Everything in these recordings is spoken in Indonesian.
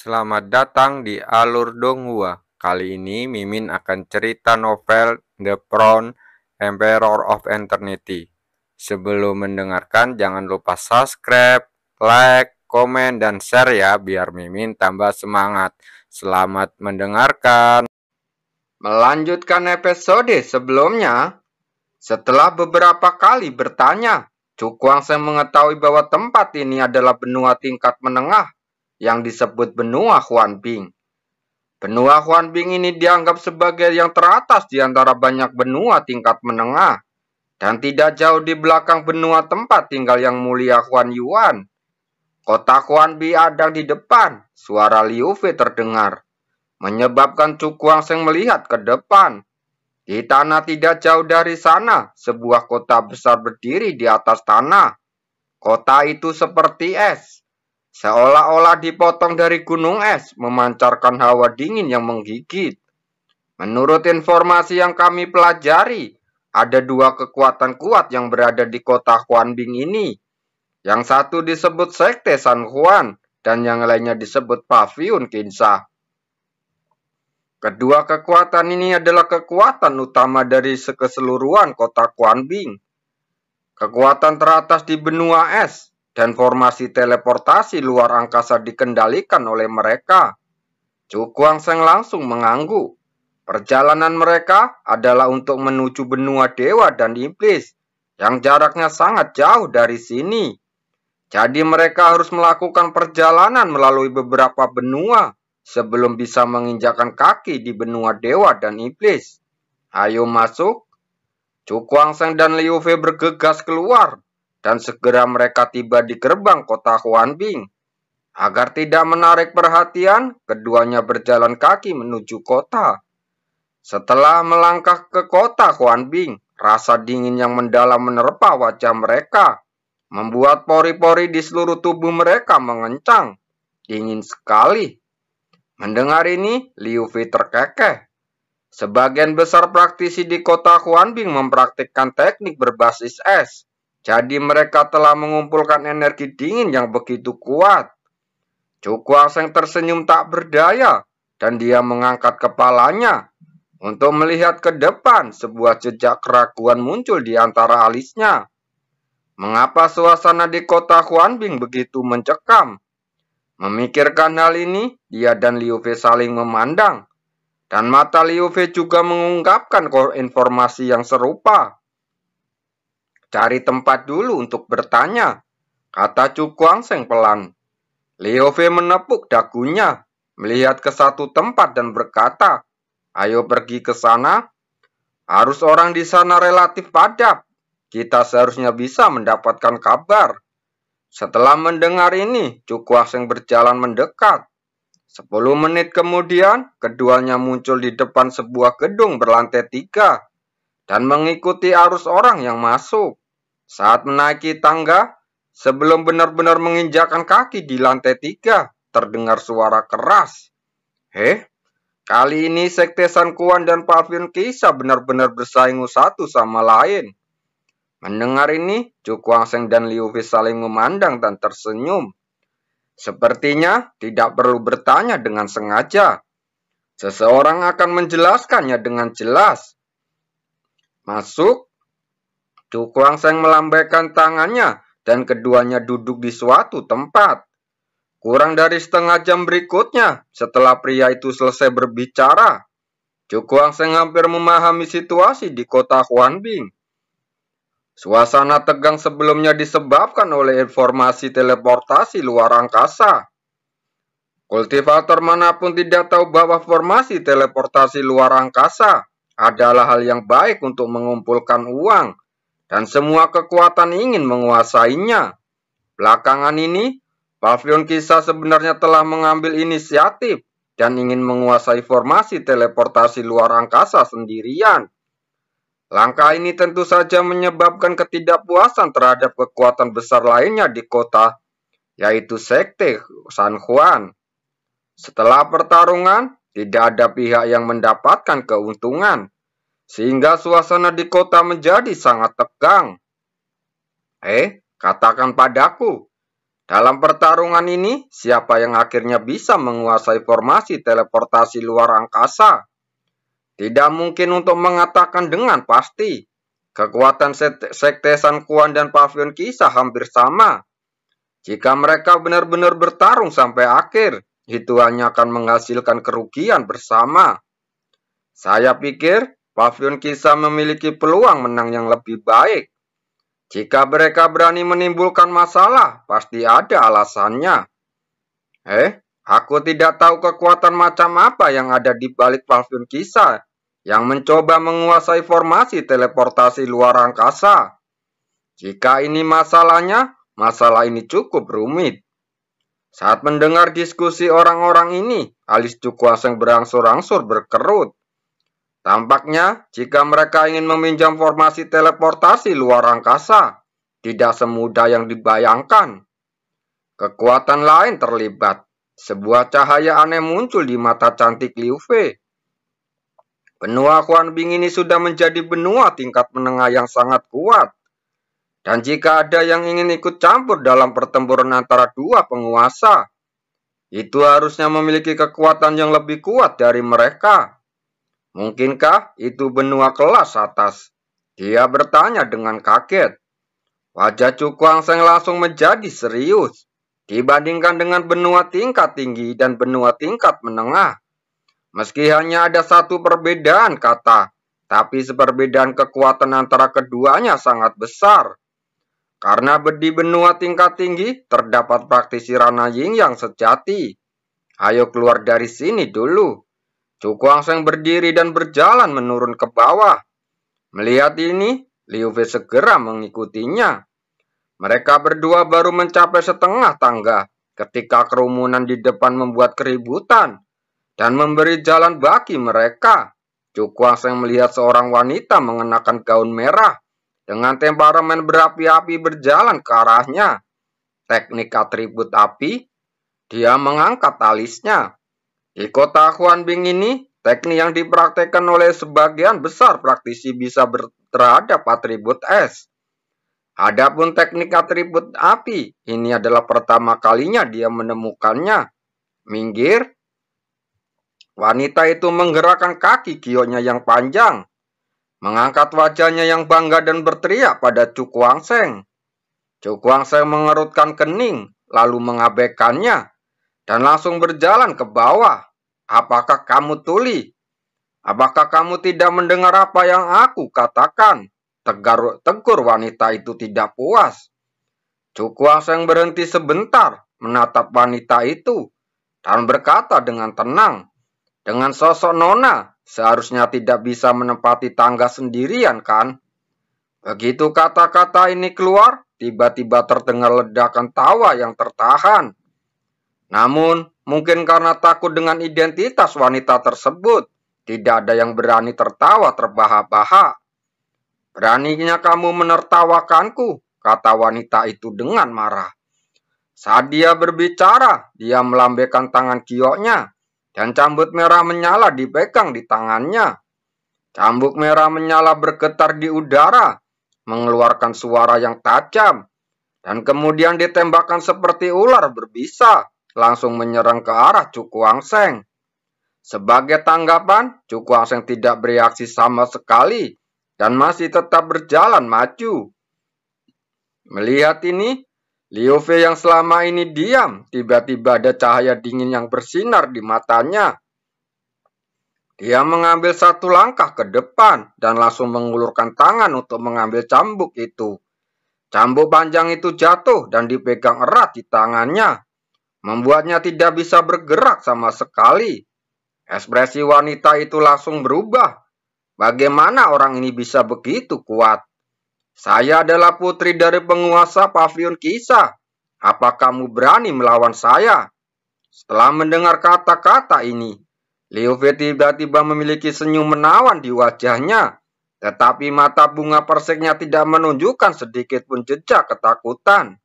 Selamat datang di Alur Donghua. Kali ini Mimin akan cerita novel The Crown Emperor of Eternity. Sebelum mendengarkan jangan lupa subscribe, like, komen, dan share ya biar Mimin tambah semangat. Selamat mendengarkan. Melanjutkan episode sebelumnya, setelah beberapa kali bertanya, Cukuangse mengetahui bahwa tempat ini adalah benua tingkat menengah yang disebut benua Huanbing. Benua Huanbing ini dianggap sebagai yang teratas di antara banyak benua tingkat menengah, dan tidak jauh di belakang benua tempat tinggal yang mulia Huan Yuan. Kota Huanbi ada di depan, suara Liu Fei terdengar, menyebabkan Cukuangse melihat ke depan. Di tanah tidak jauh dari sana, sebuah kota besar berdiri di atas tanah. Kota itu seperti es, seolah-olah dipotong dari gunung es, memancarkan hawa dingin yang menggigit. Menurut informasi yang kami pelajari, ada dua kekuatan kuat yang berada di kota Huanbing ini. Yang satu disebut Sekte San Huan, dan yang lainnya disebut Pavilion Kinsa. Kedua kekuatan ini adalah kekuatan utama dari keseluruhan kota Huanbing. Kekuatan teratas di benua es, dan formasi teleportasi luar angkasa dikendalikan oleh mereka. Cukuangse langsung mengangguk. Perjalanan mereka adalah untuk menuju benua dewa dan iblis, yang jaraknya sangat jauh dari sini. Jadi mereka harus melakukan perjalanan melalui beberapa benua sebelum bisa menginjakkan kaki di benua dewa dan iblis. Ayo masuk. Cukuangse dan Liu Fei bergegas keluar, dan segera mereka tiba di gerbang kota Huanbing. Agar tidak menarik perhatian, keduanya berjalan kaki menuju kota. Setelah melangkah ke kota Huanbing, rasa dingin yang mendalam menerpa wajah mereka, membuat pori-pori di seluruh tubuh mereka mengencang. Dingin sekali. Mendengar ini, Liu Fei terkekeh. Sebagian besar praktisi di kota Huanbing mempraktikkan teknik berbasis es. Jadi mereka telah mengumpulkan energi dingin yang begitu kuat. Cukuangse tersenyum tak berdaya, dan dia mengangkat kepalanya. Untuk melihat ke depan, sebuah jejak keraguan muncul di antara alisnya. Mengapa suasana di kota Huanbing begitu mencekam? Memikirkan hal ini, dia dan Liu Fei saling memandang. Dan mata Liu Fei juga mengungkapkan informasi yang serupa. Cari tempat dulu untuk bertanya, kata Cukuangse pelan. Liu Fei menepuk dagunya, melihat ke satu tempat dan berkata, ayo pergi ke sana. Arus orang di sana relatif padat. Kita seharusnya bisa mendapatkan kabar. Setelah mendengar ini, Cukuangse berjalan mendekat. 10 menit kemudian, keduanya muncul di depan sebuah gedung berlantai 3 dan mengikuti arus orang yang masuk. Saat menaiki tangga, sebelum benar-benar menginjakkan kaki di lantai 3, terdengar suara keras. Kali ini Sekte San Huan dan Pavilion Kinsa benar-benar bersaing satu sama lain. Mendengar ini, Cukuangse dan Liu Fei saling memandang dan tersenyum. Sepertinya tidak perlu bertanya dengan sengaja. Seseorang akan menjelaskannya dengan jelas. Masuk. Cukuangse melambaikan tangannya dan keduanya duduk di suatu tempat. Kurang dari setengah jam berikutnya, setelah pria itu selesai berbicara, Cukuangse hampir memahami situasi di kota Huanbing. Suasana tegang sebelumnya disebabkan oleh informasi teleportasi luar angkasa. Kultivator manapun tidak tahu bahwa formasi teleportasi luar angkasa adalah hal yang baik untuk mengumpulkan uang, dan semua kekuatan ingin menguasainya. Belakangan ini, Pavilion Kinsa sebenarnya telah mengambil inisiatif dan ingin menguasai formasi teleportasi luar angkasa sendirian. Langkah ini tentu saja menyebabkan ketidakpuasan terhadap kekuatan besar lainnya di kota, yaitu Sekte San Huan. Setelah pertarungan, tidak ada pihak yang mendapatkan keuntungan, sehingga suasana di kota menjadi sangat tegang. Katakan padaku, Dalam pertarungan ini, siapa yang akhirnya bisa menguasai formasi teleportasi luar angkasa? Tidak mungkin untuk mengatakan dengan pasti. Kekuatan Sekte San Quan dan Pavilion Kisah hampir sama. Jika mereka benar-benar bertarung sampai akhir, itu hanya akan menghasilkan kerugian bersama. Saya pikir Pavilion Kisah memiliki peluang menang yang lebih baik. Jika mereka berani menimbulkan masalah, pasti ada alasannya. Aku tidak tahu kekuatan macam apa yang ada di balik Pavilion Kisah yang mencoba menguasai formasi teleportasi luar angkasa. Jika ini masalahnya, masalah ini cukup rumit. Saat mendengar diskusi orang-orang ini, alis Cukuaseng berangsur-angsur berkerut. Tampaknya, jika mereka ingin meminjam formasi teleportasi luar angkasa, tidak semudah yang dibayangkan. Kekuatan lain terlibat. Sebuah cahaya aneh muncul di mata cantik Liu Fei. Benua Huanbing ini sudah menjadi benua tingkat menengah yang sangat kuat. Dan jika ada yang ingin ikut campur dalam pertempuran antara dua penguasa, itu harusnya memiliki kekuatan yang lebih kuat dari mereka. Mungkinkah itu benua kelas atas? Dia bertanya dengan kaget. Wajah Cukuangseng langsung menjadi serius. Dibandingkan dengan benua tingkat tinggi dan benua tingkat menengah. Meski hanya ada satu perbedaan kata, tapi perbedaan kekuatan antara keduanya sangat besar. Karena di benua tingkat tinggi terdapat praktisi Rana Ying yang sejati. Ayo keluar dari sini dulu. Cukuangseng berdiri dan berjalan menurun ke bawah. Melihat ini, Liu Fei segera mengikutinya. Mereka berdua baru mencapai setengah tangga ketika kerumunan di depan membuat keributan dan memberi jalan bagi mereka. Cukuangseng melihat seorang wanita mengenakan gaun merah dengan temperamen berapi-api berjalan ke arahnya. Teknik atribut api, dia mengangkat alisnya. Di kota Huanbing ini, teknik yang dipraktekkan oleh sebagian besar praktisi bisa terhadap atribut es. Adapun teknik atribut api, ini adalah pertama kalinya dia menemukannya. Minggir. Wanita itu menggerakkan kaki gioknya yang panjang, mengangkat wajahnya yang bangga dan berteriak pada Cukuangseng. Cukuangseng mengerutkan kening, lalu mengabaikannya, dan langsung berjalan ke bawah. Apakah kamu tuli? Apakah kamu tidak mendengar apa yang aku katakan? Tegur wanita itu tidak puas. Cukuangseng berhenti sebentar, menatap wanita itu, dan berkata dengan tenang, dengan sosok nona, seharusnya tidak bisa menempati tangga sendirian kan? Begitu kata-kata ini keluar, tiba-tiba terdengar ledakan tawa yang tertahan. Namun, mungkin karena takut dengan identitas wanita tersebut, tidak ada yang berani tertawa terbahak-bahak. Beraninya kamu menertawakanku, kata wanita itu dengan marah. Saat dia berbicara, dia melambaikan tangan gioknya, dan cambuk merah menyala dipegang di tangannya. Cambuk merah menyala bergetar di udara, mengeluarkan suara yang tajam, dan kemudian ditembakkan seperti ular berbisa, langsung menyerang ke arah Cukuangseng. Sebagai tanggapan, Cukuangseng tidak bereaksi sama sekali, dan masih tetap berjalan maju. Melihat ini, Liu Fei yang selama ini diam, tiba-tiba ada cahaya dingin yang bersinar di matanya. Dia mengambil satu langkah ke depan dan langsung mengulurkan tangan untuk mengambil cambuk itu. Cambuk panjang itu jatuh dan dipegang erat di tangannya, membuatnya tidak bisa bergerak sama sekali. Ekspresi wanita itu langsung berubah. Bagaimana orang ini bisa begitu kuat? Saya adalah putri dari penguasa Pavilion Kisah. Apa kamu berani melawan saya? Setelah mendengar kata-kata ini, Liu Fei tiba-tiba memiliki senyum menawan di wajahnya. Tetapi mata bunga persiknya tidak menunjukkan sedikit pun jejak ketakutan.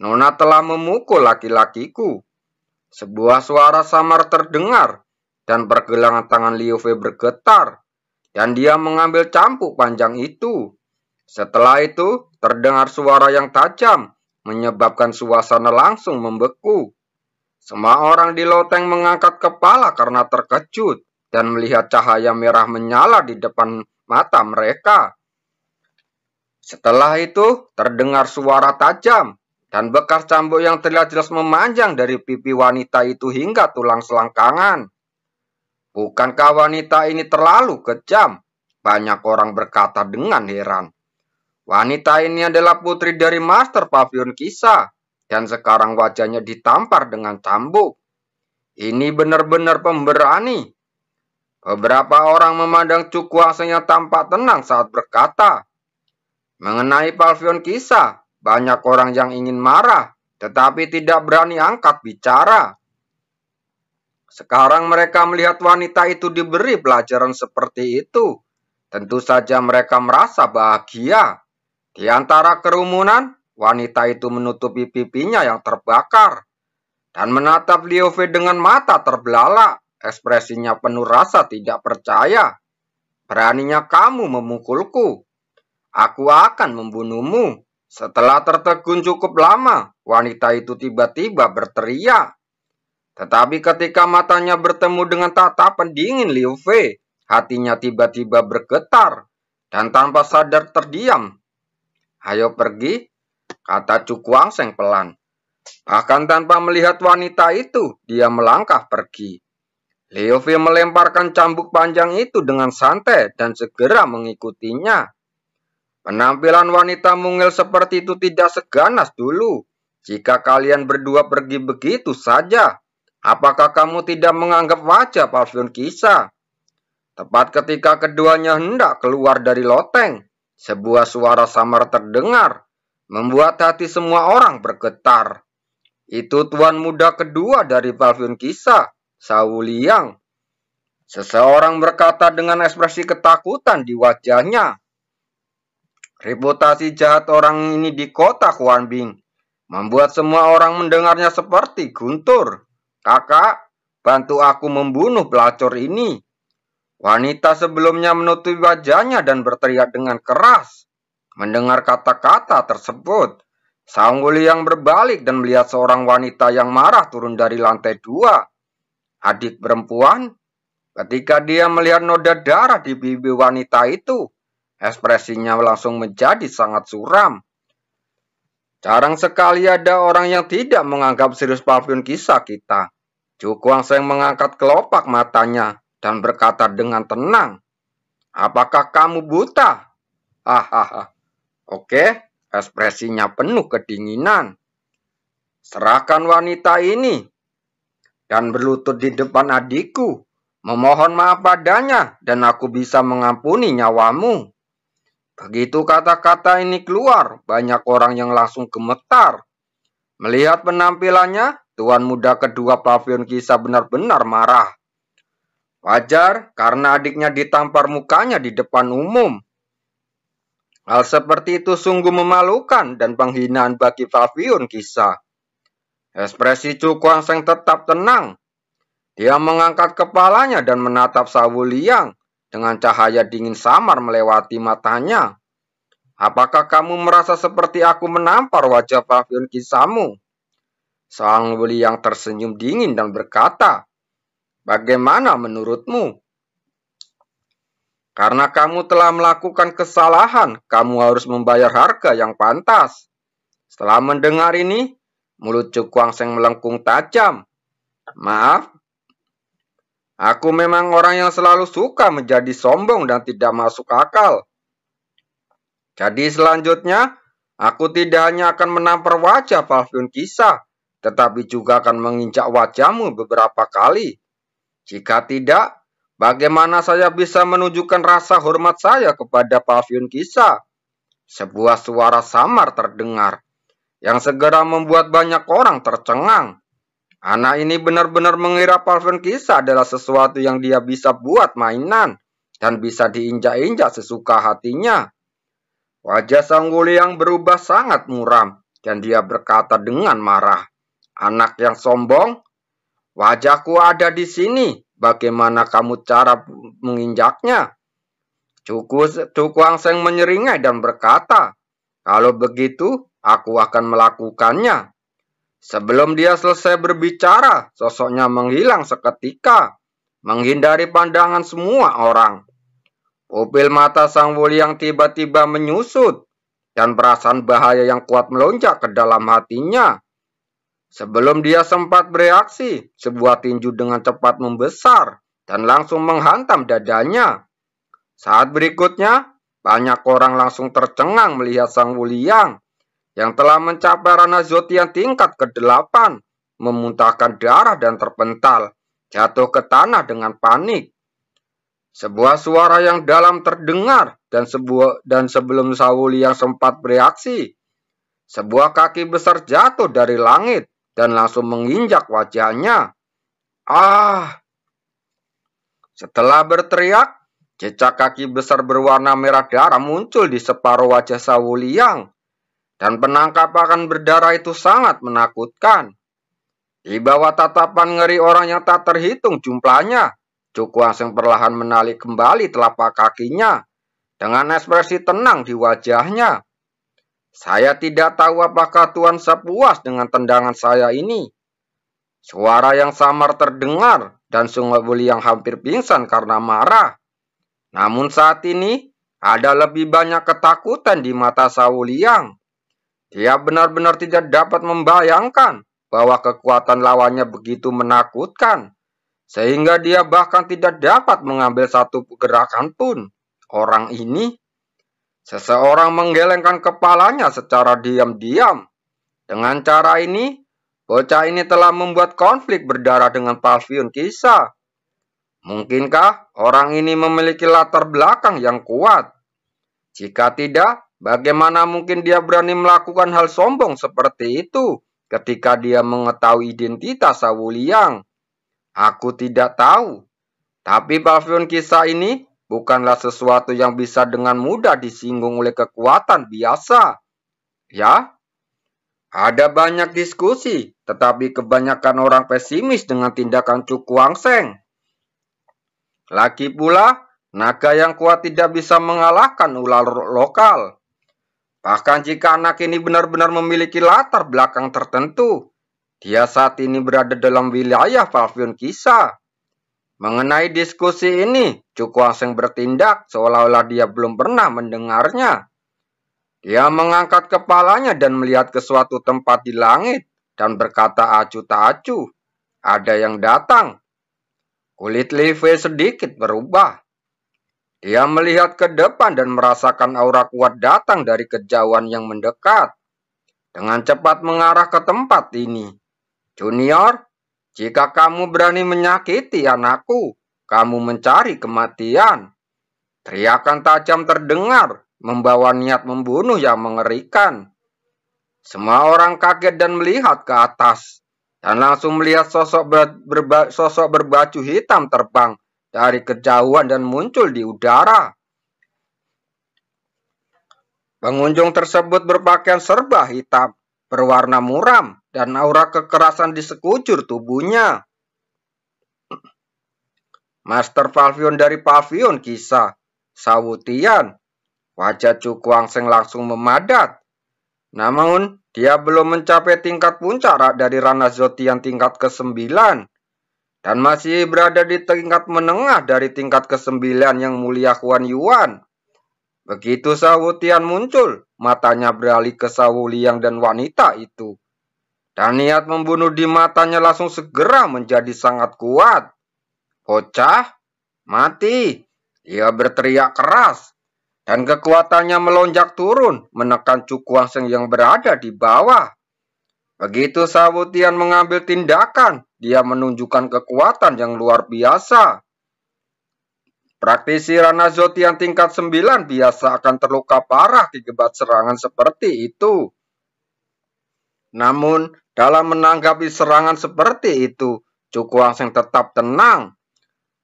Nona telah memukul laki-lakiku. Sebuah suara samar terdengar, dan pergelangan tangan Liu Fei bergetar, dan dia mengambil cambuk panjang itu. Setelah itu, terdengar suara yang tajam, menyebabkan suasana langsung membeku. Semua orang di loteng mengangkat kepala karena terkejut dan melihat cahaya merah menyala di depan mata mereka. Setelah itu, terdengar suara tajam dan bekas cambuk yang terlihat jelas memanjang dari pipi wanita itu hingga tulang selangkangan. Bukankah wanita ini terlalu kejam? Banyak orang berkata dengan heran. Wanita ini adalah putri dari Master Pavilion Kisah, dan sekarang wajahnya ditampar dengan cambuk. Ini benar-benar pemberani. Beberapa orang memandang Cukuangseng yang tampak tenang saat berkata. Mengenai Pavilion Kisah, banyak orang yang ingin marah, tetapi tidak berani angkat bicara. Sekarang mereka melihat wanita itu diberi pelajaran seperti itu. Tentu saja mereka merasa bahagia. Di antara kerumunan, wanita itu menutupi pipinya yang terbakar dan menatap Liu Fei dengan mata terbelalak. Ekspresinya penuh rasa tidak percaya. Beraninya kamu memukulku. Aku akan membunuhmu. Setelah tertegun cukup lama, wanita itu tiba-tiba berteriak. Tetapi ketika matanya bertemu dengan tatapan dingin Liu Fei, hatinya tiba-tiba bergetar dan tanpa sadar terdiam. Ayo pergi, kata Cukuangseng pelan. Bahkan tanpa melihat wanita itu, dia melangkah pergi. Liu Fei melemparkan cambuk panjang itu dengan santai dan segera mengikutinya. Penampilan wanita mungil seperti itu tidak seganas dulu. Jika kalian berdua pergi begitu saja, apakah kamu tidak menganggap wajah Pavilion Kisah? Tepat ketika keduanya hendak keluar dari loteng, sebuah suara samar terdengar, membuat hati semua orang bergetar. Itu tuan muda kedua dari Pavilion Kisah, Zhao Liang. Seseorang berkata dengan ekspresi ketakutan di wajahnya. Reputasi jahat orang ini di kota Huanbing membuat semua orang mendengarnya seperti guntur. Kakak, bantu aku membunuh pelacur ini. Wanita sebelumnya menutupi wajahnya dan berteriak dengan keras. Mendengar kata-kata tersebut, Zhao Liang berbalik dan melihat seorang wanita yang marah turun dari lantai 2. Adik perempuan. Ketika dia melihat noda darah di pipi wanita itu, ekspresinya langsung menjadi sangat suram. Jarang sekali ada orang yang tidak menganggap serius Pavilion Kisah kita. Cukuangseng mengangkat kelopak matanya dan berkata dengan tenang, apakah kamu buta? Hahaha. Oke, ekspresinya penuh kedinginan. Serahkan wanita ini dan berlutut di depan adikku. Memohon maaf padanya dan aku bisa mengampuni nyawamu. Begitu kata-kata ini keluar, banyak orang yang langsung gemetar. Melihat penampilannya, tuan muda kedua Pavilion Kisah benar-benar marah. Wajar karena adiknya ditampar mukanya di depan umum. Hal seperti itu sungguh memalukan dan penghinaan bagi Pavilion Kisah. Ekspresi Cukuangseng tetap tenang. Dia mengangkat kepalanya dan menatap Zhao Liang dengan cahaya dingin samar melewati matanya. Apakah kamu merasa seperti aku menampar wajah Pavilion Kisahmu? Zhao Liang tersenyum dingin dan berkata, bagaimana menurutmu? Karena kamu telah melakukan kesalahan, kamu harus membayar harga yang pantas. Setelah mendengar ini, mulut Cukuangseng melengkung tajam. Maaf, aku memang orang yang selalu suka menjadi sombong dan tidak masuk akal. Jadi selanjutnya, aku tidak hanya akan menampar wajah Pavilion Kisah, tetapi juga akan menginjak wajahmu beberapa kali. Jika tidak, bagaimana saya bisa menunjukkan rasa hormat saya kepada Pavilion Kisah? Sebuah suara samar terdengar, yang segera membuat banyak orang tercengang. Anak ini benar-benar mengira Pavilion Kisah adalah sesuatu yang dia bisa buat mainan, dan bisa diinjak-injak sesuka hatinya. Wajah Zhao Liang berubah sangat muram, dan dia berkata dengan marah, anak yang sombong, wajahku ada di sini. Bagaimana kamu cara menginjaknya? Cukuangseng menyeringai dan berkata, kalau begitu, aku akan melakukannya. Sebelum dia selesai berbicara, sosoknya menghilang seketika, menghindari pandangan semua orang. Pupil mata Sang Wuliang tiba-tiba menyusut, dan perasaan bahaya yang kuat melonjak ke dalam hatinya. Sebelum dia sempat bereaksi, sebuah tinju dengan cepat membesar dan langsung menghantam dadanya. Saat berikutnya, banyak orang langsung tercengang melihat Sang Wuliang yang telah mencapai ranah Zotian tingkat ke-8, memuntahkan darah dan terpental, jatuh ke tanah dengan panik. Sebuah suara yang dalam terdengar dan sebelum Sang Wuliang sempat bereaksi, sebuah kaki besar jatuh dari langit dan langsung menginjak wajahnya. Ah! Setelah berteriak, jejak kaki besar berwarna merah darah muncul di separuh wajah Sang Wuliang. Dan penangkapan berdarah itu sangat menakutkan. Di bawah tatapan ngeri orang yang tak terhitung jumlahnya, Cu Kuangseng perlahan menarik kembali telapak kakinya dengan ekspresi tenang di wajahnya. Saya tidak tahu apakah Tuan sepuas dengan tendangan saya ini. Suara yang samar terdengar dan Sang Wuliang hampir pingsan karena marah. Namun saat ini ada lebih banyak ketakutan di mata Sang Wuliang. Dia benar-benar tidak dapat membayangkan bahwa kekuatan lawannya begitu menakutkan, sehingga dia bahkan tidak dapat mengambil satu gerakan pun. Orang ini, seseorang menggelengkan kepalanya secara diam-diam. Dengan cara ini, bocah ini telah membuat konflik berdarah dengan Palfion Kisah. Mungkinkah orang ini memiliki latar belakang yang kuat? Jika tidak, bagaimana mungkin dia berani melakukan hal sombong seperti itu ketika dia mengetahui identitas Sang Wuliang? Aku tidak tahu. Tapi Palfion Kisah ini bukanlah sesuatu yang bisa dengan mudah disinggung oleh kekuatan biasa. Ya, ada banyak diskusi, tetapi kebanyakan orang pesimis dengan tindakan Cu Kuangseng. Lagi pula, naga yang kuat tidak bisa mengalahkan ular lokal. Bahkan jika anak ini benar-benar memiliki latar belakang tertentu, dia saat ini berada dalam wilayah Palfion Kisah. Mengenai diskusi ini, Cu Kuangseng bertindak seolah-olah dia belum pernah mendengarnya. Dia mengangkat kepalanya dan melihat ke suatu tempat di langit dan berkata acuh tak acuh, ada yang datang. Kulit Livy sedikit berubah. Dia melihat ke depan dan merasakan aura kuat datang dari kejauhan yang mendekat. Dengan cepat mengarah ke tempat ini. Junior, jika kamu berani menyakiti anakku, kamu mencari kematian. Teriakan tajam terdengar, membawa niat membunuh yang mengerikan. Semua orang kaget dan melihat ke atas. Dan langsung melihat sosok berbaju hitam terbang dari kejauhan dan muncul di udara. Pengunjung tersebut berpakaian serba hitam, berwarna muram, dan aura kekerasan di sekujur tubuhnya. Master Palfion dari Palfion Kisah, Sawutian. Wajah Cu Kuangseng langsung memadat. Namun, dia belum mencapai tingkat puncak dari ranah Zotian tingkat ke-9 dan masih berada di tingkat menengah dari tingkat ke-9 yang mulia Huan Yuan. Begitu Sawutian muncul, matanya beralih ke Sang Wuliang dan wanita itu. Dan niat membunuh di matanya langsung segera menjadi sangat kuat. Bocah, mati! Dia berteriak keras. Dan kekuatannya melonjak turun, menekan Cu Kuangseng yang berada di bawah. Begitu Sawutian mengambil tindakan, dia menunjukkan kekuatan yang luar biasa. Praktisi ranah Zotian tingkat 9 biasa akan terluka parah akibat serangan seperti itu. Namun, dalam menanggapi serangan seperti itu, Cu Kuangseng tetap tenang.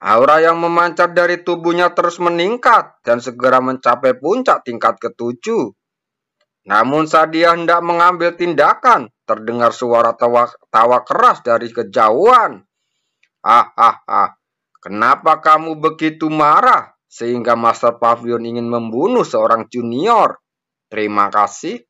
Aura yang memancar dari tubuhnya terus meningkat dan segera mencapai puncak tingkat ke-7. Namun saat dia hendak mengambil tindakan, terdengar suara tawa keras dari kejauhan. Kenapa kamu begitu marah sehingga Master Palfion ingin membunuh seorang junior? Terima kasih.